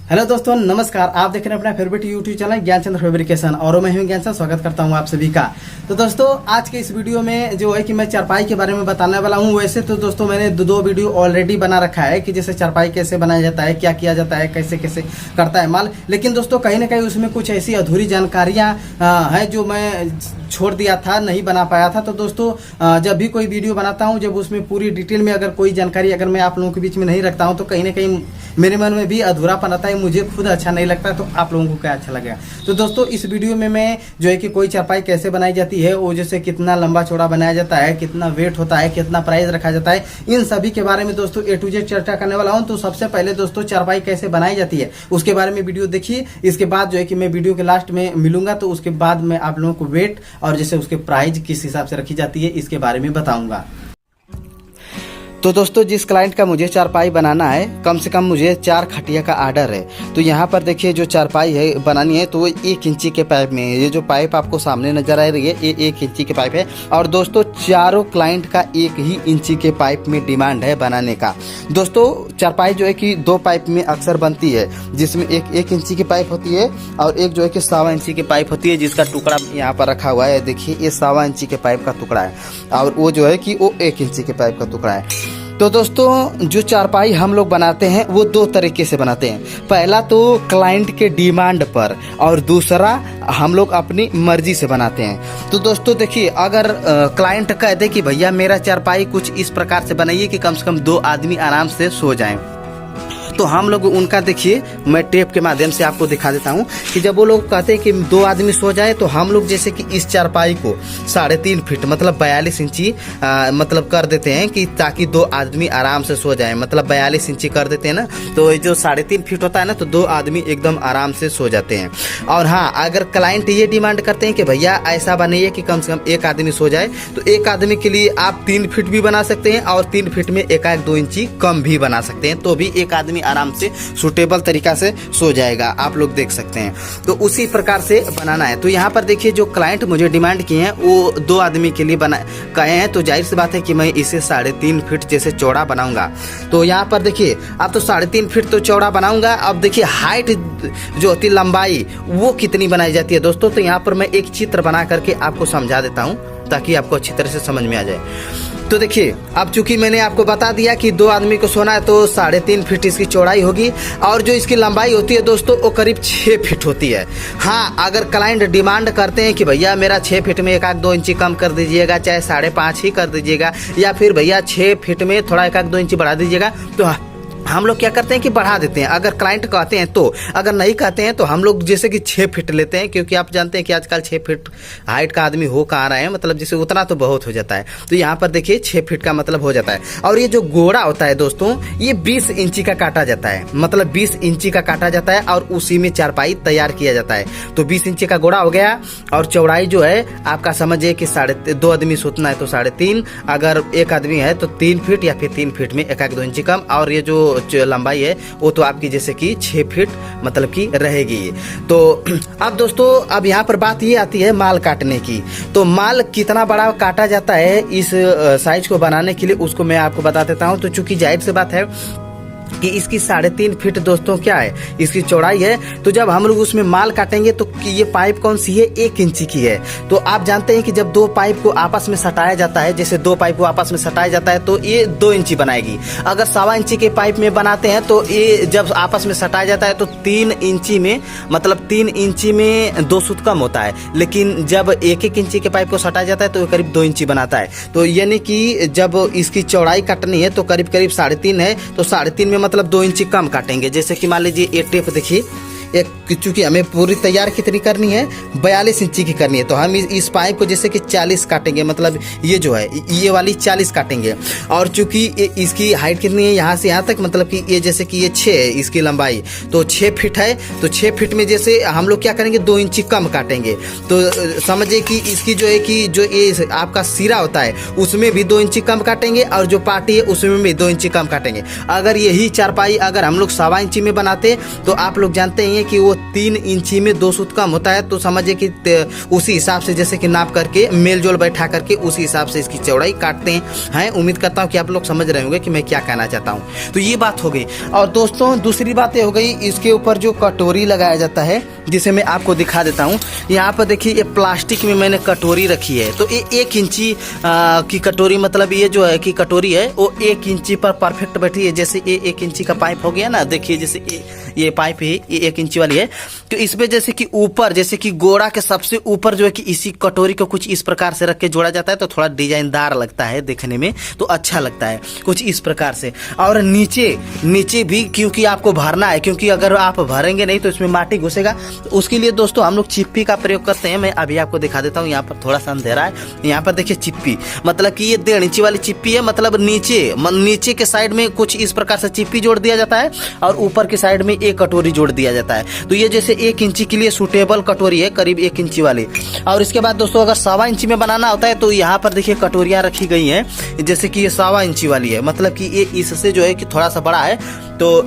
Hello दोस्तों, नमस्कार। आप देख रहे हैं अपना favourite YouTube channel Gyanchandra fabrication और मैं हूं ज्ञानचंद्र। स्वागत करता हूं आप सभी का। तो दोस्तों, आज के इस वीडियो में जो है कि मैं चारपाई के बारे में बताने वाला हूं। वैसे तो दोस्तों मैंने दो वीडियो ऑलरेडी बना रखा है कि जैसे चारपाई कैसे बनाया जाता है, क्या किया जाता है, कैसे कैसे करता है माल। लेकिन दोस्तों कहीं ना कहीं उसमें कुछ ऐसी अधूरी जानकारियाँ हैं जो मैं छोड़ दिया था, नहीं बना पाया था। तो दोस्तों जब भी कोई वीडियो बनाता हूं, जब उसमें पूरी डिटेल में अगर कोई जानकारी अगर मैं आप लोगों के बीच में नहीं रखता हूं तो कहीं ना कहीं मेरे मन में भी अधूरापन आता है, मुझे खुद अच्छा नहीं लगता। तो आप लोगों को क्या अच्छा लगेगा। तो दोस्तों इस वीडियो में मैं जो है कि कोई चारपाई कैसे बनाई जाती है, वो जैसे कितना लंबा चौड़ा बनाया जाता है, कितना वेट होता है, कितना प्राइस रखा जाता है, इन सभी के बारे में दोस्तों A to Z चर्चा करने वाला हूं। तो सबसे पहले दोस्तों चारपाई कैसे बनाई जाती है उसके बारे में वीडियो देखिए। इसके बाद जो है कि मैं वीडियो के लास्ट में मिलूंगा, तो उसके बाद मैं आप लोगों को वेट और जैसे उसके प्राइस किस हिसाब से रखी जाती है इसके बारे में बताऊंगा। तो दोस्तों जिस क्लाइंट का मुझे चारपाई बनाना है, कम से कम मुझे 4 खटिया का आर्डर है। तो यहाँ पर देखिए जो चारपाई है बनानी है तो वो 1 इंची के पाइप में है। ये जो पाइप आपको सामने नजर आ रही है ये 1 इंची के पाइप है। और दोस्तों चारों क्लाइंट का 1 ही इंची के पाइप में डिमांड है बनाने का। दोस्तों चारपाई जो है कि 2 पाइप में अक्सर बनती है, जिसमें एक 1 इंची की पाइप होती है और एक जो है कि 1.25 इंची की पाइप होती है, जिसका टुकड़ा यहाँ पर रखा हुआ है। देखिए ये 1.25 इंची के पाइप का टुकड़ा है और वो जो है कि वो 1 इंची के पाइप का टुकड़ा है। तो दोस्तों जो चारपाई हम लोग बनाते हैं वो 2 तरीके से बनाते हैं। पहला तो क्लाइंट के डिमांड पर और दूसरा हम लोग अपनी मर्जी से बनाते हैं। तो दोस्तों देखिए, अगर क्लाइंट कह दे कि भैया मेरा चारपाई कुछ इस प्रकार से बनाइए कि कम से कम 2 आदमी आराम से सो जाएं, तो हम लोग उनका देखिए मैं टेप के माध्यम से आपको दिखा देता हूं कि जब वो लोग कहते हैं कि 2 आदमी सो जाए, तो हम लोग जैसे कि इस चारपाई को 3.5 फीट मतलब 42 इंची मतलब कर देते हैं कि ताकि 2 आदमी आराम से सो जाए। मतलब 42 इंची कर देते हैं ना, तो जो 3.5 फीट होता है ना, तो 2 आदमी एकदम आराम से सो जाते हैं। और हाँ, अगर क्लाइंट ये डिमांड करते हैं कि भैया ऐसा बनाइए कि कम से कम 1 आदमी सो जाए, तो 1 आदमी के लिए आप 3 फीट भी बना सकते हैं और 3 फीट में 1-2 इंची कम भी बना सकते हैं, तो भी 1 आदमी आराम से सूटेबल तरीका से सो जाएगा। आप लोग देख सकते हैं। तो उसी प्रकार से बनाना है। तो यहाँ पर देखिए जो क्लाइंट मुझे डिमांड किए हैं वो 2 आदमी के लिए कहे हैं, तो जाहिर सी बात है कि मैं इसे 3.5 फीट जैसे चौड़ा बनाऊंगा। तो यहाँ पर देखिए अब तो 3.5 फीट तो चौड़ा बनाऊंगा। अब देखिए हाइट जो होती है, लंबाई, वो कितनी बनाई जाती है दोस्तों। तो यहाँ पर मैं एक चित्र बना करके आपको समझा देता हूँ ताकि आपको अच्छी तरह से समझ में आ जाए। तो देखिए अब चूंकि मैंने आपको बता दिया कि 2 आदमी को सोना है, तो 3.5 फीट इसकी चौड़ाई होगी और जो इसकी लंबाई होती है दोस्तों वो करीब 6 फीट होती है। हाँ, अगर क्लाइंट डिमांड करते हैं कि भैया मेरा 6 फीट में 1-2 इंची कम कर दीजिएगा, चाहे 5.5 ही कर दीजिएगा, या फिर भैया 6 फीट में थोड़ा 1-2 इंची बढ़ा दीजिएगा, तो हम लोग क्या करते हैं कि बढ़ा देते हैं। अगर क्लाइंट कहते हैं तो, अगर नहीं कहते हैं तो हम लोग जैसे कि 6 फीट लेते हैं, क्योंकि आप जानते हैं कि आजकल 6 फीट हाइट का आदमी हो कहाँ रहे हैं, मतलब जैसे उतना तो बहुत हो जाता है। तो यहाँ पर देखिए 6 फीट का मतलब हो जाता है। और ये जो गोड़ा होता है दोस्तों, ये 20 इंची का काटा जाता है, मतलब 20 इंची का काटा जाता है और उसी में चारपाई तैयार किया जाता है। तो 20 इंची का गोड़ा हो गया और चौड़ाई जो है आपका समझिए कि 2 आदमी सोतना है तो 3.5, अगर 1 आदमी है तो 3 फीट या फिर 3 फीट में 1-2 इंची कम, और ये जो लंबाई है वो तो आपकी जैसे कि 6 फीट मतलब की रहेगी। तो अब दोस्तों अब यहाँ पर बात ये आती है माल काटने की। तो माल कितना बड़ा काटा जाता है इस साइज को बनाने के लिए, उसको मैं आपको बता देता हूँ। तो चूंकि जाहिर सी बात है कि इसकी 3.5 फीट दोस्तों क्या है, इसकी चौड़ाई है। तो जब हम लोग उसमें माल काटेंगे तो ये पाइप कौन सी है, 1 इंची की है। तो आप जानते हैं कि जब 2 पाइप को आपस में सटाया जाता है, जैसे 2 पाइप को आपस में सटाया जाता है तो ये 2 इंची बनाएगी। अगर 1.25 इंची के पाइप में बनाते हैं तो ये जब आपस में सटाया जाता है तो 3 इंची में, मतलब 3 इंची में 2 सूत कम होता है। लेकिन जब 1-1 इंची के पाइप को सटाया जाता है तो करीब 2 इंची बनाता है। तो यानी कि जब इसकी चौड़ाई काटनी है तो करीब 3.5 है, तो 3.5 में मतलब 2 इंची कम काटेंगे। जैसे कि मान लीजिए ये टेप देखिए, चूंकि हमें पूरी तैयार कितनी करनी है, 42 इंची की करनी है, तो हम इस पाइप को जैसे कि 40 काटेंगे, मतलब ये जो है ये वाली 40 काटेंगे। और चूंकि इसकी हाइट कितनी है यहाँ से यहाँ तक, मतलब कि ये जैसे कि ये 6 है इसकी लंबाई, तो 6 फीट है। तो 6 फीट में जैसे हम लोग क्या करेंगे, 2 इंची कम काटेंगे। तो समझिए कि इसकी जो है कि जो ये आपका सिरा होता है उसमें भी 2 इंची कम काटेंगे और जो पार्टी है उसमें भी 2 इंची कम काटेंगे। अगर यही चारपाई अगर हम लोग 1.25 इंची में बनाते तो आप लोग जानते हैं बताएंगे कि वो 3 इंची में 2 सूत कम होता है, तो समझिए कि उसी हिसाब से जैसे कि नाप करके मेल जोल बैठा करके उसी हिसाब से इसकी चौड़ाई काटते हैं। उम्मीद करता हूँ कि आप लोग समझ रहे होंगे कि मैं क्या कहना चाहता हूँ। तो ये बात हो गई। और दोस्तों दूसरी बात ये हो गई, इसके ऊपर जो कटोरी लगाया जाता है जिसे मैं आपको दिखा देता हूँ। यहाँ पर देखिए ये प्लास्टिक में मैंने कटोरी रखी है, तो ये 1 इंची की कटोरी, मतलब ये जो है कि कटोरी है वो 1 इंची पर परफेक्ट बैठी है। जैसे ये 1 इंची का पाइप हो गया ना, देखिए जैसे ये पाइप है, ये 1 इंची वाली है, तो इसमें जैसे कि ऊपर, जैसे कि गोड़ा के सबसे ऊपर जो है कि इसी कटोरी को कुछ इस प्रकार से रख के जोड़ा जाता है, तो थोड़ा डिजाइनदार लगता है देखने में, तो अच्छा लगता है कुछ इस प्रकार से। और नीचे भी क्योंकि आपको भरना है, क्योंकि अगर आप भरेंगे नहीं तो इसमें माटी घुसेगा, तो उसके लिए दोस्तों हम लोग चिप्पी का प्रयोग करते हैं। मैं अभी आपको दिखा देता हूँ। यहाँ पर थोड़ा सा अंधेरा है, यहाँ पर देखिए चिप्पी, मतलब कि ये 1.5 इंची वाली चिप्पी है, मतलब नीचे के साइड में कुछ इस प्रकार से चिप्पी जोड़ दिया जाता है और ऊपर के साइड में एक कटोरी जोड़ दिया जाता है। तो ये जैसे 1 इंची के लिए सूटेबल कटोरी है, करीब 1 इंची वाली। और इसके बाद दोस्तों अगर 1.25 इंची में बनाना होता है तो यहाँ पर देखिए कटोरियाँ रखी गई हैं, जैसे कि ये 1.25 इंची वाली है, मतलब कि ये इससे जो है कि थोड़ा सा बड़ा है। तो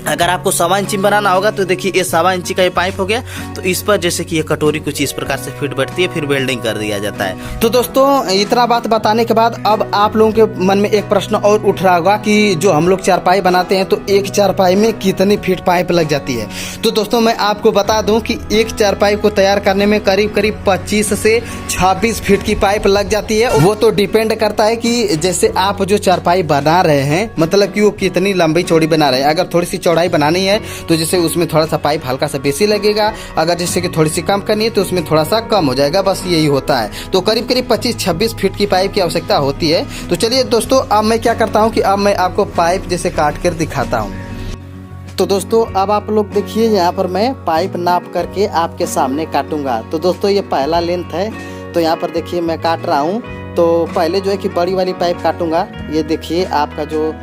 अगर आपको 1.25 इंची में बनाना होगा तो देखिए ये 1.25 इंची का ये पाइप हो गया, तो इस पर जैसे कि ये कटोरी कुछ इस प्रकार से फिट बैठती है, फिर वेल्डिंग कर दिया जाता है। तो दोस्तों इतना बात बताने के बाद अब आप लोगों के मन में एक प्रश्न और उठ रहा होगा कि जो हम लोग चारपाई बनाते हैं तो एक चारपाई में कितनी फीट पाइप लग जाती है। तो दोस्तों मैं आपको बता दूं कि एक चारपाई को तैयार करने में करीब 25 से 26 फीट की पाइप लग जाती है। वो तो डिपेंड करता है कि जैसे आप जो चारपाई बना रहे हैं, मतलब कि वो कितनी लंबी चौड़ी बना रहे हैं। अगर थोड़ी सी चौड़ाई बनानी है तो जैसे उसमें थोड़ा सा पाइप हल्का सा बेसी लगेगा, अगर जैसे कि थोड़ी सी कम करनी है तो उसमें थोड़ा सा कम हो जाएगा, बस यही होता है। तो करीब 25-26 फीट की पाइप की आवश्यकता होती है। तो चलिए दोस्तों अब मैं क्या करता हूँ कि अब मैं आपको पाइप जैसे काट कर दिखाता हूँ। तो दोस्तों अब आप लोग देखिए, यहाँ पर मैं पाइप नाप करके आपके सामने काटूंगा। तो दोस्तों ये पहला लेंथ है, तो यहाँ पर देखिए मैं काट रहा हूँ। तो पहले जो है कि बड़ी वाली पाइप काटूंगा। ये देखिए आपका जो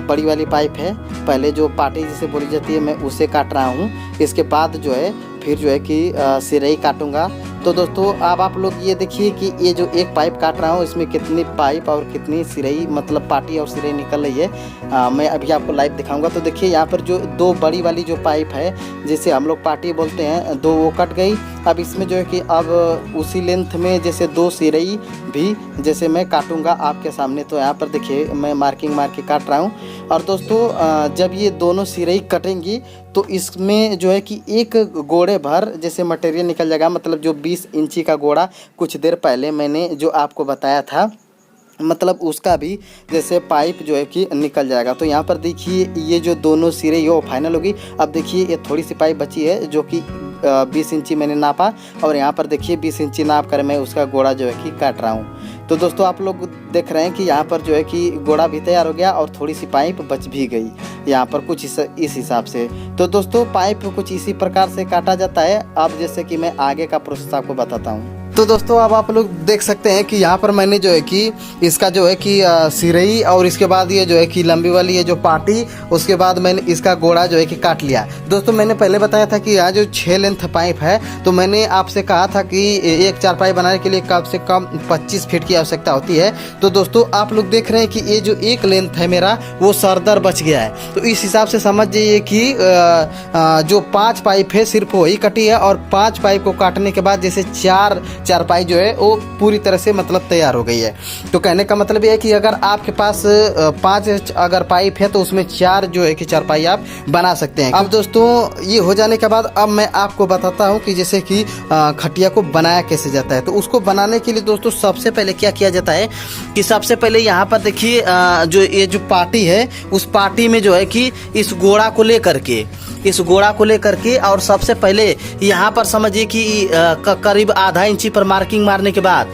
बड़ी वाली पाइप है, पहले जो पार्टी जिसे बोली जाती है मैं उसे काट रहा हूँ। इसके बाद जो है फिर जो है कि सिरई काटूंगा। तो दोस्तों अब आप लोग ये देखिए कि ये जो एक पाइप काट रहा हूँ इसमें कितनी पाइप और कितनी सिरई, मतलब पार्टी और सिरई निकल रही है। मैं अभी आपको लाइव दिखाऊंगा। तो देखिए यहाँ पर जो 2 बड़ी वाली जो पाइप है जिसे हम लोग पार्टी बोलते हैं, 2 वो कट गई। अब इसमें जो है कि अब उसी लेंथ में जैसे 2 सिरई भी जैसे मैं काटूंगा आपके सामने। तो यहाँ पर देखिए मैं मार्किंग मार के काट रहा हूँ। और दोस्तों जब ये दोनों सिरई कटेंगी तो इसमें जो है कि एक गोड़े भर जैसे मटेरियल निकल जाएगा, मतलब जो 20 इंची का गोड़ा कुछ देर पहले मैंने जो आपको बताया था, मतलब उसका भी जैसे पाइप जो है कि निकल जाएगा। तो यहाँ पर देखिए ये जो दोनों सिरे वो फाइनल होगी। अब देखिए ये थोड़ी सी पाइप बची है जो कि 20 इंची मैंने नापा, और यहाँ पर देखिए 20 इंची नाप कर मैं उसका गोड़ा जो है कि काट रहा हूँ। तो दोस्तों आप लोग देख रहे हैं कि यहाँ पर जो है कि गोड़ा भी तैयार हो गया और थोड़ी सी पाइप बच भी गई यहाँ पर कुछ इस हिसाब से। तो दोस्तों पाइप कुछ इसी प्रकार से काटा जाता है। अब जैसे कि मैं आगे का प्रोसेस आपको बताता हूँ। तो दोस्तों अब आप लोग देख सकते हैं कि यहाँ पर मैंने जो है कि इसका जो है कि सिरई और इसके बाद ये जो है कि लंबी वाली ये जो पार्टी, उसके बाद मैंने इसका गोड़ा जो है कि काट लिया। दोस्तों मैंने पहले बताया था कि यहाँ जो 6 लेंथ पाइप है, तो मैंने आपसे कहा था कि एक चारपाई बनाने के लिए कम से कम 25 फीट की आवश्यकता होती है। तो दोस्तों आप लोग देख रहे हैं कि ये जो एक लेंथ है मेरा वो सरदर बच गया है। तो इस हिसाब से समझ जाइए कि जो 5 पाइप है सिर्फ वही कटी है, और 5 पाइप को काटने के बाद जैसे 4 चारपाई जो है वो पूरी तरह से मतलब तैयार हो गई है। तो कहने का मतलब ये है कि अगर आपके पास 5 अगर पाइप है तो उसमें 4 जो है कि चारपाई आप बना सकते हैं। अब दोस्तों ये हो जाने के बाद अब मैं आपको बताता हूँ कि जैसे कि खटिया को बनाया कैसे जाता है। तो उसको बनाने के लिए दोस्तों सबसे पहले क्या किया जाता है कि सबसे पहले यहाँ पर देखिए जो ये जो पार्टी है उस पार्टी में जो है कि इस गोड़ा को लेकर के और सबसे पहले यहाँ पर समझिए कि करीब आधा इंची पर मार्किंग मारने के बाद,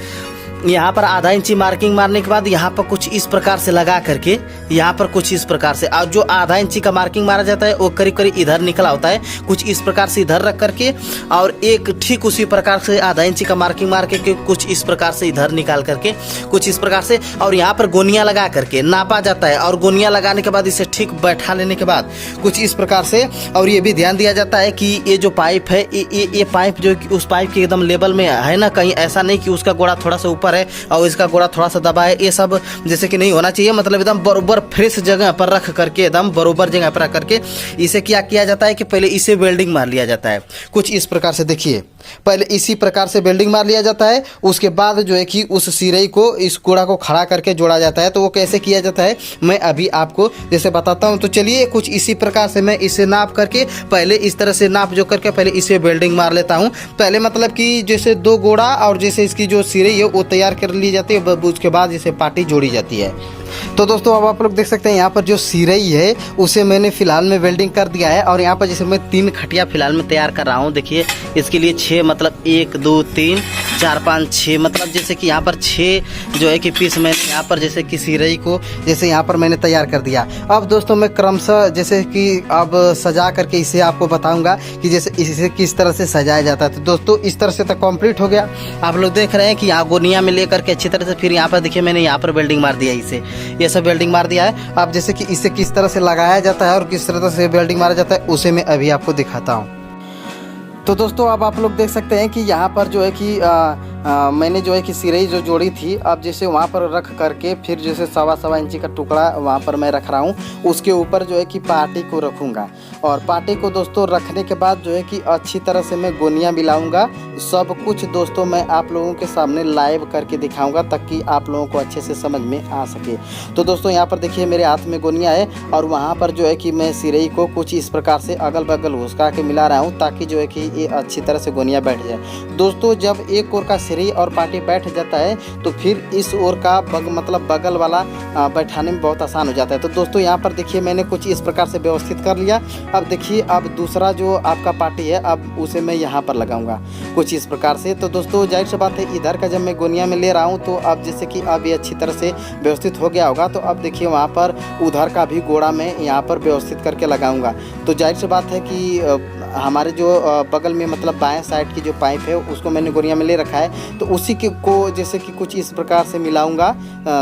यहाँ पर आधा इंची मार्किंग मारने के बाद यहाँ पर कुछ इस प्रकार से लगा करके, यहाँ पर कुछ इस प्रकार से, और जो आधा इंची का मार्किंग मारा जाता है वो करीब करीब इधर निकला होता है, कुछ इस प्रकार से इधर रख करके, और एक ठीक उसी प्रकार से आधा इंची का मार्किंग मार करके कुछ इस प्रकार से इधर निकाल करके कुछ इस प्रकार से, और यहाँ पर गोनियाँ लगा करके नापा जाता है। और गोनियाँ लगाने के बाद इसे ठीक बैठा लेने के बाद कुछ इस प्रकार से, और ये भी ध्यान दिया जाता है कि ये जो पाइप है ये पाइप जो उस पाइप के एकदम लेवल में है ना, कहीं ऐसा नहीं कि उसका गोड़ा थोड़ा सा ऊपर ऊपर है और इसका गोड़ा थोड़ा सा दबा है, ये सब जैसे कि नहीं होना चाहिए। मतलब एकदम बरोबर फ्रेश जगह पर रख करके, एकदम बरोबर जगह पर रख करके इसे क्या किया जाता है कि पहले इसे वेल्डिंग मार लिया जाता है। कुछ इस प्रकार से देखिए, पहले इसी प्रकार से वेल्डिंग मार लिया जाता है। उसके बाद जो है कि उस सिरई को, इस गोड़ा को खड़ा करके जोड़ा जाता है। तो वो कैसे किया जाता है मैं अभी आपको जैसे बताता हूँ। तो चलिए कुछ इसी प्रकार से मैं इसे नाप करके, पहले इस तरह से नाप जो करके पहले इसे वेल्डिंग मार लेता हूँ। पहले मतलब कि जैसे 2 गोड़ा और जैसे इसकी जो सिरई है वो तैयार कर ली जाती है, उसके बाद इसे पार्टी जोड़ी जाती है। तो दोस्तों अब आप लोग देख सकते हैं यहाँ पर जो सिरई है उसे मैंने फिलहाल में वेल्डिंग कर दिया है। और यहाँ पर जैसे मैं 3 खटिया फिलहाल में तैयार कर रहा हूँ। देखिए इसके लिए 6 मतलब 1 2 3 4 5 6 मतलब जैसे कि यहाँ पर 6 जो है कि पीस मैंने यहाँ पर जैसे कि सिरई को जैसे यहाँ पर मैंने तैयार कर दिया। अब दोस्तों मैं क्रमशः जैसे कि अब सजा करके इसे आपको बताऊँगा कि जैसे इसे किस तरह से सजाया जाता है। तो दोस्तों इस तरह से तो कंप्लीट हो गया। आप लोग देख रहे हैं कि यहाँ गोनिया में लेकर के अच्छी तरह से, फिर यहाँ पर देखिए मैंने यहाँ पर वेल्डिंग मार दिया, इसे ये सब वेल्डिंग मार दिया है। अब जैसे कि इसे किस तरह से लगाया जाता है और किस तरह से वेल्डिंग मारा जाता है उसे मैं अभी आपको दिखाता हूँ। तो दोस्तों अब आप लोग देख सकते हैं कि यहाँ पर जो है कि मैंने जो है कि सिरई जो जोड़ी थी, अब जैसे वहाँ पर रख करके फिर जैसे 1.25 इंची का टुकड़ा वहाँ पर मैं रख रहा हूँ। उसके ऊपर जो है कि पार्टी को रखूँगा और पार्टी को दोस्तों रखने के बाद जो है कि अच्छी तरह से मैं गोनियाँ मिलाऊँगा। सब कुछ दोस्तों मैं आप लोगों के सामने लाइव करके दिखाऊँगा ताकि आप लोगों को अच्छे से समझ में आ सके। तो दोस्तों यहाँ पर देखिए मेरे हाथ में गोनियाँ है और वहाँ पर जो है कि मैं सिरई को कुछ इस प्रकार से अगल बगल घुसका के मिला रहा हूँ ताकि जो है कि ये अच्छी तरह से गोनियाँ बैठ जाए। दोस्तों जब एक ओर का सिरई और पार्टी बैठ जाता है तो फिर इस ओर का मतलब बगल वाला बैठाने में बहुत आसान हो जाता है। तो दोस्तों यहाँ पर देखिए मैंने कुछ इस प्रकार से व्यवस्थित कर लिया। अब देखिए अब दूसरा जो आपका पार्टी है अब उसे मैं यहाँ पर लगाऊंगा कुछ इस प्रकार से। तो दोस्तों जाहिर सी बात है इधर का जब मैं गोनिया में ले रहा हूँ तो अब जैसे कि अब ये अच्छी तरह से व्यवस्थित हो गया होगा। तो अब देखिए वहाँ पर उधर का भी गोड़ा मैं यहाँ पर व्यवस्थित करके लगाऊंगा। तो जाहिर सी बात है कि हमारे जो बगल में मतलब बाएं साइड की जो पाइप है उसको मैंने गोनिया में ले रखा है। तो उसी के को जैसे कि कुछ इस प्रकार से मिलाऊंगा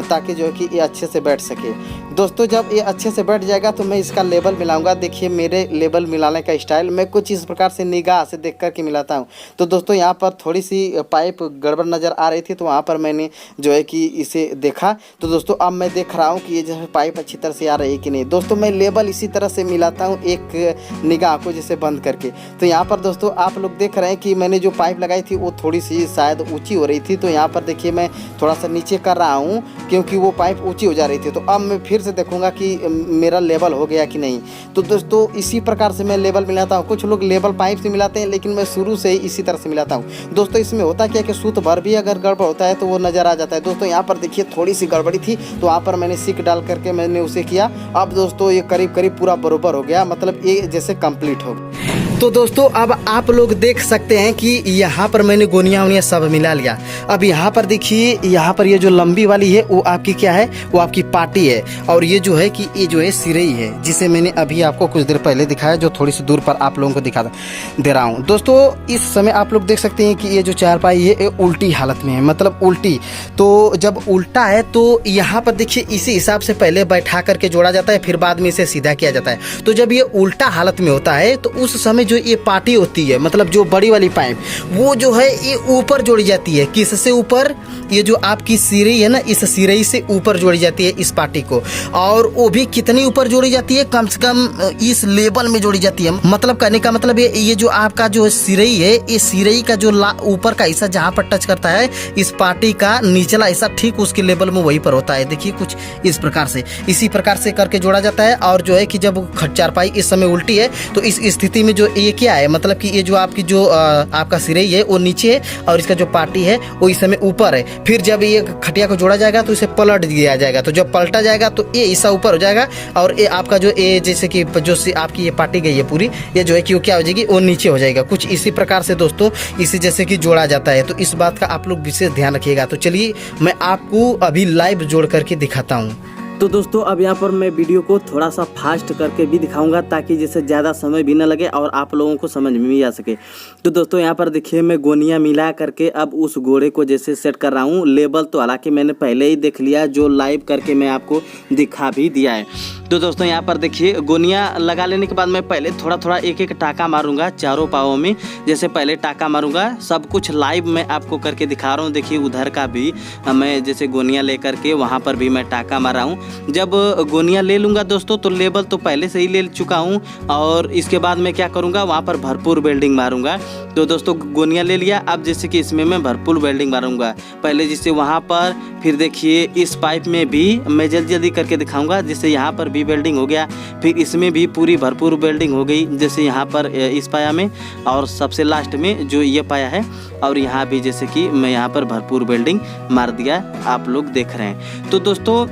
ताकि जो है कि ये अच्छे से बैठ सके। दोस्तों जब ये अच्छे से बैठ जाएगा तो मैं इसका लेबल मिलाऊंगा। देखिए मेरे लेबल मिलाने का स्टाइल मैं कुछ इस प्रकार से निगाह से देख कर के मिलाता हूँ। तो दोस्तों यहाँ पर थोड़ी सी पाइप गड़बड़ नज़र आ रही थी तो वहाँ पर मैंने जो है कि इसे देखा। तो दोस्तों अब मैं देख रहा हूँ कि ये जो है पाइप अच्छी तरह से आ रही है कि नहीं। दोस्तों मैं लेबल इसी तरह से मिलाता हूँ एक निगाह को जैसे बंद करके। तो यहाँ पर दोस्तों आप लोग देख रहे हैं कि मैंने जो पाइप लगाई थी वो थोड़ी सी शायद ऊंची हो रही थी। तो यहाँ पर देखिए मैं थोड़ा सा नीचे कर रहा हूँ क्योंकि वो पाइप ऊंची हो जा रही थी। तो अब मैं फिर से देखूंगा कि मेरा लेवल हो गया कि नहीं। तो दोस्तों इसी प्रकार से मैं लेवल मिलाता हूँ। कुछ लोग लेवल पाइप से मिलाते हैं लेकिन मैं शुरू से ही इसी तरह से मिलाता हूँ। दोस्तों इसमें होता क्या कि सूत भर भी अगर गड़बड़ होता है तो वो नज़र आ जाता है। दोस्तों यहाँ पर देखिए थोड़ी सी गड़बड़ी थी तो वहाँ पर मैंने सिक डाल करके मैंने उसे किया। अब दोस्तों ये करीब करीब पूरा बरोबर हो गया, मतलब ये जैसे कंप्लीट हो गया। तो दोस्तों अब आप लोग देख सकते हैं कि यहाँ पर मैंने गोनियाँ वोनियाँ सब मिला लिया। अब यहाँ पर देखिए यहाँ पर ये जो लंबी वाली है वो आपकी क्या है, वो आपकी पार्टी है। और ये जो है कि ये जो है सिरई है जिसे मैंने अभी आपको कुछ देर पहले दिखाया, जो थोड़ी सी दूर पर आप लोगों को दिखा दे रहा हूँ। दोस्तों इस समय आप लोग देख सकते हैं कि ये जो चारपाई है ये उल्टी हालत में है, मतलब उल्टी। तो जब उल्टा है तो यहाँ पर देखिए इसी हिसाब से पहले बैठा करके जोड़ा जाता है, फिर बाद में इसे सीधा किया जाता है। तो जब ये उल्टा हालत में होता है तो उस समय जो ये पार्टी होती है, मतलब जो बड़ी वाली पाइप, वो जो है ये ऊपर जोड़ी जाती है। किससे ऊपर? ये जो आपकी सिरई है ना, इस सिरई से ऊपर जोड़ी जाती है इस पार्टी को। और वो भी कितनी ऊपर जोड़ी जाती है? कम से कम इस लेवल में जोड़ी जाती है। मतलब कहने का मतलब ये जो आपका जो सिरई है, ये सिरई का जो ऊपर का हिस्सा जहाँ पर टच करता है इस पार्टी का निचला हिस्सा ठीक उसके लेवल में वहीं पर होता है। देखिए कुछ इस प्रकार से, इसी प्रकार से करके जोड़ा जाता है। और जो है कि जब चारपाई इस समय उल्टी है तो इस स्थिति में जो ये क्या है, मतलब कि ये जो आपकी जो आपका सिरई है वो नीचे है और इसका जो पार्टी है वो इस समय ऊपर है। फिर जब ये खटिया को जोड़ा जाएगा तो इसे पलट दिया जाएगा। तो जब पलटा जाएगा तो ये हिस्सा ऊपर हो जाएगा और ये आपका जो ये जैसे कि जो आपकी ये पार्टी गई है पूरी, ये जो है कि वो क्या हो जाएगी, वो नीचे हो जाएगा। कुछ इसी प्रकार से दोस्तों इसे जैसे कि जोड़ा जाता है। तो इस बात का आप लोग विशेष ध्यान रखिएगा। तो चलिए मैं आपको अभी लाइव जोड़ करके दिखाता हूँ। तो दोस्तों अब यहाँ पर मैं वीडियो को थोड़ा सा फास्ट करके भी दिखाऊंगा ताकि जैसे ज़्यादा समय भी ना लगे और आप लोगों को समझ में भी आ सके। तो दोस्तों यहाँ पर देखिए मैं गोनियाँ मिला करके अब उस घोड़े को जैसे सेट कर रहा हूँ। लेबल तो हालांकि मैंने पहले ही देख लिया, जो लाइव करके मैं आपको दिखा भी दिया है। तो दोस्तों यहाँ पर देखिए गोनियाँ लगा लेने के बाद मैं पहले थोड़ा थोड़ा एक एक टाका मारूंगा चारों पावों में। जैसे पहले टाका मारूंगा, सब कुछ लाइव मैं आपको करके दिखा रहा हूँ। देखिए उधर का भी मैं जैसे गोनियाँ ले करके वहाँ पर भी मैं टाका मार रहा हूँ। जब गोनियाँ ले लूँगा दोस्तों तो लेबल तो पहले से ही ले चुका हूँ और इसके बाद मैं क्या करूँगा, वहाँ पर भरपूर वेल्डिंग मारूँगा। तो दोस्तों गोनियाँ ले लिया, अब जैसे कि इसमें मैं भरपूर वेल्डिंग मारूँगा पहले जिससे वहाँ पर, फिर देखिए इस पाइप में भी मैं जल्दी जल्दी करके दिखाऊँगा। जैसे यहाँ पर भी वेल्डिंग हो गया, फिर इसमें भी पूरी भरपूर वेल्डिंग हो गई, जैसे यहाँ पर इस पाया में और सबसे लास्ट में जो ये पाया है, और यहाँ भी जैसे कि मैं यहाँ पर भरपूर वेल्डिंग मार दिया, आप लोग देख रहे हैं। तो दोस्तों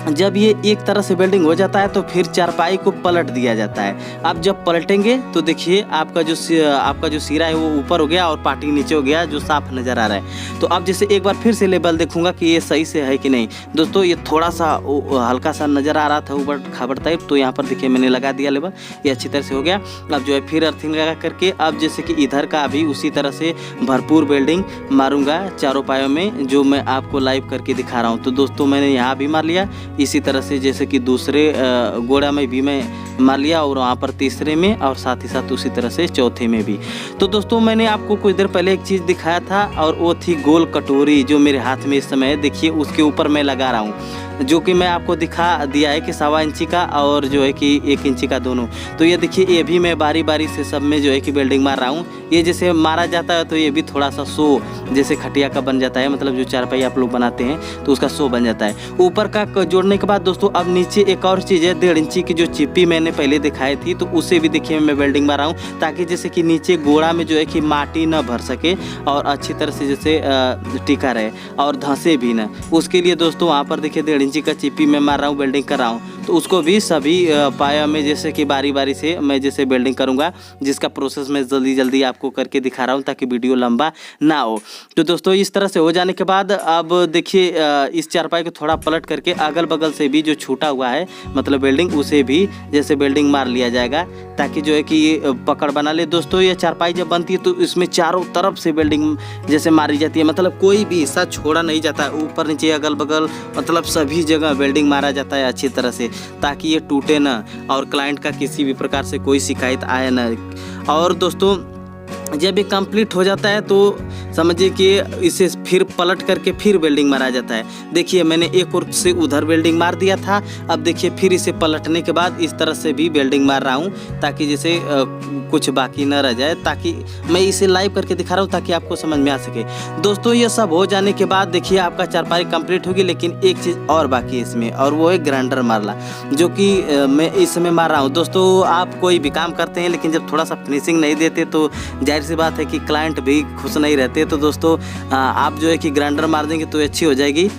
जब ये एक तरह से वेल्डिंग हो जाता है तो फिर चारपाई को पलट दिया जाता है। अब जब पलटेंगे तो देखिए आपका जो सिरा है वो ऊपर हो गया और पार्टी नीचे हो गया, जो साफ नज़र आ रहा है। तो अब जैसे एक बार फिर से लेबल देखूंगा कि ये सही से है कि नहीं। दोस्तों ये थोड़ा सा हल्का सा नज़र आ रहा था ऊपर खबर टाइप, तो यहाँ पर देखिए मैंने लगा दिया लेबल, ये अच्छी तरह से हो गया। अब जो है फिर अर्थिंग लगा करके अब जैसे कि इधर का भी उसी तरह से भरपूर वेल्डिंग मारूंगा चारों पायों में, जो मैं आपको लाइव करके दिखा रहा हूँ। तो दोस्तों मैंने यहाँ भी मार लिया, इसी तरह से जैसे कि दूसरे गोड़ा में भी मैं मार लिया और वहाँ पर तीसरे में, और साथ ही साथ उसी तरह से चौथे में भी। तो दोस्तों मैंने आपको कुछ देर पहले एक चीज़ दिखाया था और वो थी गोल कटोरी जो मेरे हाथ में इस समय है। देखिए उसके ऊपर मैं लगा रहा हूँ, जो कि मैं आपको दिखा दिया है कि 1.25 इंची का और जो है कि 1 इंची का दोनों। तो ये देखिए ये भी मैं बारी बारी से सब में जो है कि वेल्डिंग मार रहा हूँ। ये जैसे मारा जाता है तो ये भी थोड़ा सा शो जैसे खटिया का बन जाता है, मतलब जो चारपाई आप लोग बनाते हैं तो उसका शो बन जाता है। ऊपर का जोड़ने के बाद दोस्तों अब नीचे एक और चीज़ है, 1.5 इंची की जो चिप्पी मैंने पहले दिखाई थी, तो उसे भी देखिए मैं वेल्डिंग मार रहा हूँ ताकि जैसे कि नीचे गोड़ा में जो है कि माटी न भर सके और अच्छी तरह से जैसे टिका रहे और धंसे भी ना। उसके लिए दोस्तों वहाँ पर देखिए 1.5 इंची का चिप्पी मैं मार रहा हूँ, वेल्डिंग कर रहा हूँ। तो उसको भी सभी पाया में जैसे कि बारी बारी से मैं जैसे वेल्डिंग करूँगा, जिसका प्रोसेस मैं जल्दी जल्दी आपको करके दिखा रहा हूँ ताकि वीडियो लंबा ना हो। तो दोस्तों इस तरह से हो जाने के बाद अब देखिए इस चारपाई को थोड़ा पलट करके अगल बगल से भी जो छूटा हुआ है मतलब वेल्डिंग, उसे भी जैसे वेल्डिंग मार लिया जाएगा ताकि जो है कि ये पकड़ बना ले। दोस्तों ये चारपाई जब बनती है तो इसमें चारों तरफ से वेल्डिंग जैसे मारी जाती है, मतलब कोई भी हिस्सा छोड़ा नहीं जाता है, ऊपर नीचे अगल बगल मतलब सभी जगह वेल्डिंग मारा जाता है अच्छी तरह से, ताकि ये टूटे ना और क्लाइंट का किसी भी प्रकार से कोई शिकायत आए ना। और दोस्तों जब ये कंप्लीट हो जाता है तो समझिए कि इसे फिर पलट करके फिर वेल्डिंग मारा जाता है। देखिए मैंने एक और से उधर वेल्डिंग मार दिया था, अब देखिए फिर इसे पलटने के बाद इस तरह से भी वेल्डिंग मार रहा हूँ ताकि जैसे कुछ बाकी न रह जाए, ताकि मैं इसे लाइव करके दिखा रहा हूँ ताकि आपको समझ में आ सके। दोस्तों ये सब हो जाने के बाद देखिए आपका चारपाई कंप्लीट होगी, लेकिन एक चीज़ और बाकी है इसमें, और वो है ग्राइंडर मारना, जो कि मैं इस समय मार रहा हूँ। दोस्तों आप कोई भी काम करते हैं लेकिन जब थोड़ा सा फिनिशिंग नहीं देते तो जाहिर सी बात है कि क्लाइंट भी खुश नहीं रहते। तो दोस्तों आप जो है कि ग्राइंडर मार देंगे तो अच्छी हो जाएगी।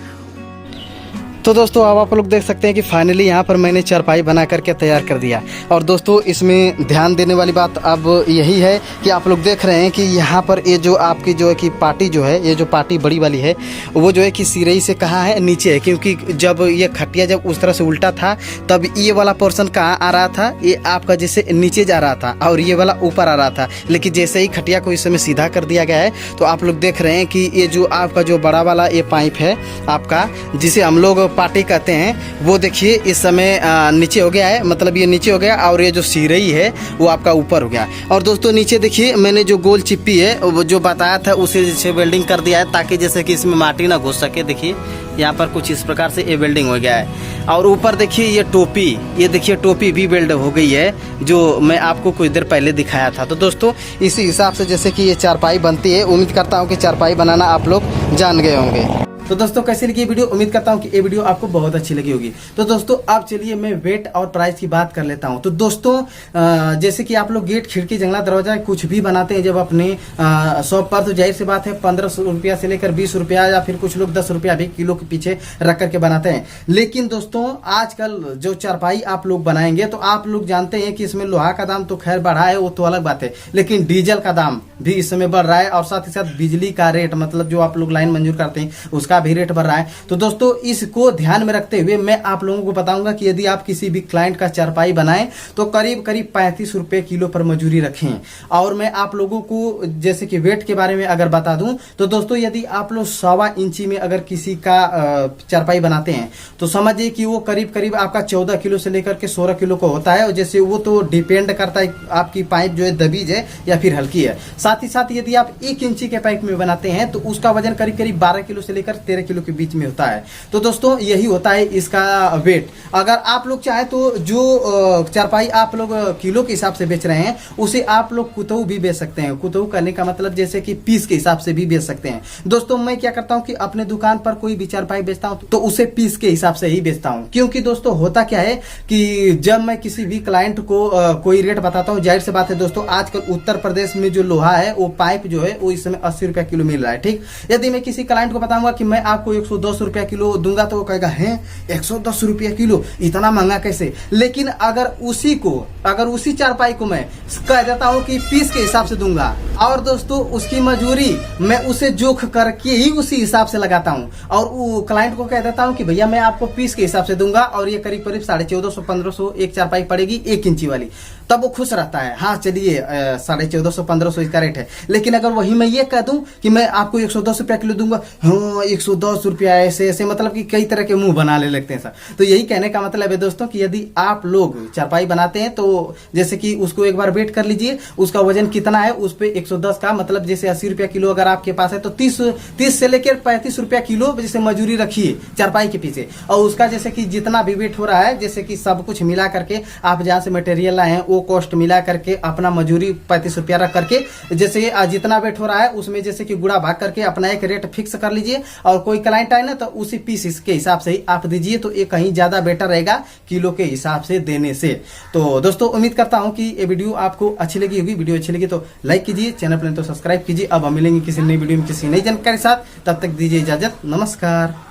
तो दोस्तों अब आप लोग देख सकते हैं कि फाइनली यहाँ पर मैंने चारपाई बना करके तैयार कर दिया। और दोस्तों इसमें ध्यान देने वाली बात अब यही है कि आप लोग देख रहे हैं कि यहाँ पर ये जो आपकी जो है कि पार्टी जो है, ये जो पार्टी बड़ी वाली है वो जो है कि सिरई से कहाँ है, नीचे है, क्योंकि जब ये खटिया जब उस तरह से उल्टा था तब ये वाला पोर्सन कहाँ आ रहा था, ये आपका जैसे नीचे जा रहा था और ये वाला ऊपर आ रहा था। लेकिन जैसे ही खटिया को इस समय सीधा कर दिया गया है तो आप लोग देख रहे हैं कि ये जो आपका जो बड़ा वाला ये पाइप है आपका, जिसे हम लोग पार्टी कहते हैं, वो देखिए इस समय नीचे हो गया है, मतलब ये नीचे हो गया और ये जो सिरई है वो आपका ऊपर हो गया। और दोस्तों नीचे देखिए मैंने जो गोल चिप्पी है वो जो बताया था उसे जैसे वेल्डिंग कर दिया है ताकि जैसे कि इसमें माटी ना घुस सके। देखिए यहाँ पर कुछ इस प्रकार से ये वेल्डिंग हो गया है। और ऊपर देखिए ये टोपी, ये देखिए टोपी भी वेल्ड हो गई है, जो मैं आपको कुछ देर पहले दिखाया था। तो दोस्तों इसी हिसाब से जैसे कि ये चारपाई बनती है, उम्मीद करता हूँ कि चारपाई बनाना आप लोग जान गए होंगे। तो दोस्तों कैसी लगी ये वीडियो, उम्मीद करता हूँ कि ये वीडियो आपको बहुत अच्छी लगी होगी। तो दोस्तों अब चलिए मैं वेट और प्राइस की बात कर लेता हूँ। तो दोस्तों जैसे कि आप लोग गेट, खिड़की, जंगला, दरवाजा कुछ भी बनाते हैं जब अपने शॉप पर, तो जाहिर सी बात है 1500 रुपया से लेकर 20 रुपया या फिर कुछ लोग 10 रुपया भी किलो के पीछे रख करके बनाते हैं। लेकिन दोस्तों आजकल जो चारपाई आप लोग बनाएंगे तो आप लोग जानते हैं कि इसमें लोहा का दाम तो खैर बढ़ा है, वो तो अलग बात है, लेकिन डीजल का दाम भी इस समय बढ़ रहा है और साथ ही साथ बिजली का रेट, मतलब जो आप लोग लाइन मंजूर करते हैं उसका का भी रेट बढ़ रहा है। तो दोस्तों इसको ध्यान में रखते हुए मैं आप लोगों को बताऊंगा कि यदि आप किसी भी क्लाइंट का चारपाई बनाएं तो करीब करीब 35 रुपए किलो पर मजूरी रखें। और मैं आप लोगों को जैसे कि वेट के बारे में अगर बता दूं तो दोस्तों यदि आप लोग 1.25 इंची में अगर किसी का चारपाई बनाते हैं तो समझिए कि वो करीब करीब आपका 14 किलो से लेकर के 16 किलो का होता है। और जैसे वो तो डिपेंड करता है आपकी पाइप जो है दबीज है या फिर हल्की है। साथ ही साथ यदि आप 1 इंची के पाइप में बनाते हैं तो उसका वजन करीब करीब 12 किलो से लेकर 13 किलो के बीच में होता है। तो दोस्तों यही होता है इसका वेट। अगर आप लोग चाहे तो जो चारपाई आप लोग किलो के हिसाब से बेच रहे हैं उसे आप लोग कुतऊ भी बेच सकते हैं। कुतऊ करने का मतलब जैसे कि पीस के हिसाब से भी बेच सकते हैं। दोस्तों मैं क्या करता हूं कि अपने दुकान पर कोई भी चारपाई बेचता हूं तो उसे पीस के हिसाब से ही बेचता हूं। क्योंकि दोस्तों होता क्या है कि जब मैं किसी भी क्लाइंट को कोई रेट बताता हूं, जाहिर सी बात है दोस्तों आजकल उत्तर प्रदेश में जो लोहा है वो पाइप जो है वो इस समय 80 रुपया किलो मिल रहा है। ठीक, यदि मैं किसी क्लाइंट को बताऊंगा कि मैं आपको 110 रुपया किलो दूंगा तो वो कहेगा है 110 रुपया किलो, इतना महंगा कैसे। लेकिन अगर उसी चारपाई को मैं कह देता हूं कि पीस के हिसाब से दूंगा और दोस्तों उसकी मजूरी मैं उसे जोख करके ही उसी हिसाब से लगाता हूं और वो क्लाइंट को कह देता हूं कि भैया मैं आपको पीस के हिसाब से दूंगा और ये करीब करीब 1450-1500 एक चारपाई पड़ेगी 1 इंची वाली, तब वो खुश रहता है। हाँ चलिए 1450-1500 इसका रेट है। लेकिन अगर वही मैं ये कह दूं कि मैं आपको 110 रुपया किलो दूंगा, हाँ 110 रुपया ऐसे ऐसे, मतलब कि कई तरह के मुंह बना ले लगते हैं सर। तो यही कहने का मतलब है दोस्तों कि यदि आप लोग चारपाई बनाते हैं तो जैसे कि उसको एक बार वेट कर लीजिए, उसका वजन कितना है उस पे 110 का मतलब जैसे 80 रुपया किलो अगर आपके पास है तो 30 से लेकर 35 रुपया किलो जैसे मजूरी रखिए चारपाई के पीछे। और उसका जैसे कि जितना भी वेट हो रहा है जैसे कि सब कुछ मिला करके आप जहां से मटेरियल लाए हैं वो कॉस्ट मिला करके अपना मजूरी 35 रुपया रख करके जैसे जितना वेट हो रहा है उसमें जैसे कि गुड़ा भाग करके अपना एक रेट फिक्स कर लीजिए। और कोई क्लाइंट आए ना तो उसी पीस के हिसाब से ही आप दीजिए तो ये कहीं ज्यादा बेटर रहेगा किलो के हिसाब से देने से। तो दोस्तों उम्मीद करता हूं कि ये वीडियो आपको अच्छी लगी होगी। वीडियो अच्छी लगी तो लाइक कीजिए, चैनल पर तो सब्सक्राइब कीजिए। अब हम मिलेंगे किसी नई वीडियो में किसी नई जानकारी के साथ, तब तक दीजिए इजाजत, नमस्कार।